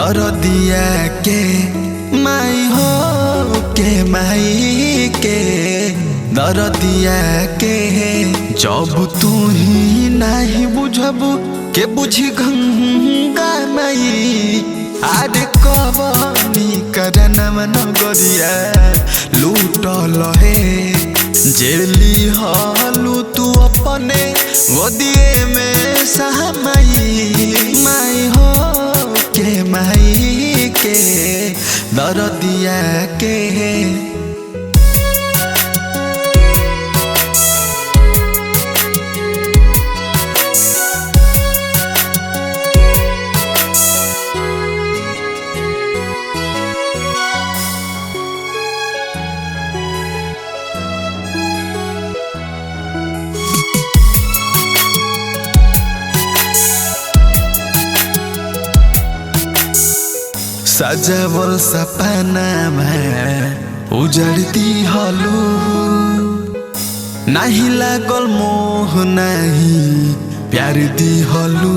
दरदिया के माई हो के माई के दरदिया के जब तू ही नहीं बुझबू के बुझी गंगा माई आरे कबनी करनम नगरिया लूटल है जेली हालू तू अपने गोदिए में सहमाई माई हो के माई के दरदिया के सजावल सपना में उजड़ती हलू नहीं लागल मोह नहीं प्यार दी हलू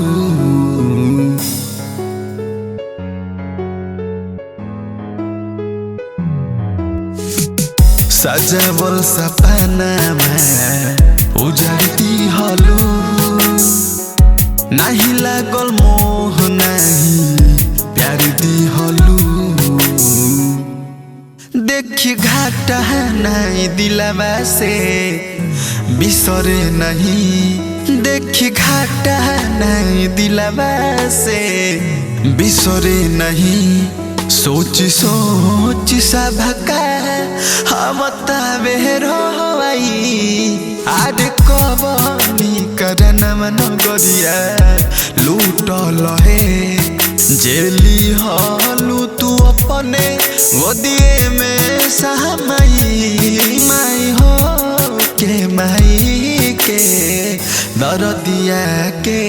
सजावल सपना में उजड़ती हलू नहीं लागल मोह नहीं प्यार दी हलू देखी घाटा नहीं दिलवा से बिसरे नहीं देखी घाटा नहीं दिलवा से बिसरे नहीं सोच सोच सबका हम बेरोई आज कबनी करनम नगरिया लूटल है जेली हालू तू अपने गोदिए में सहमाई माई हो के माई के दरदिया के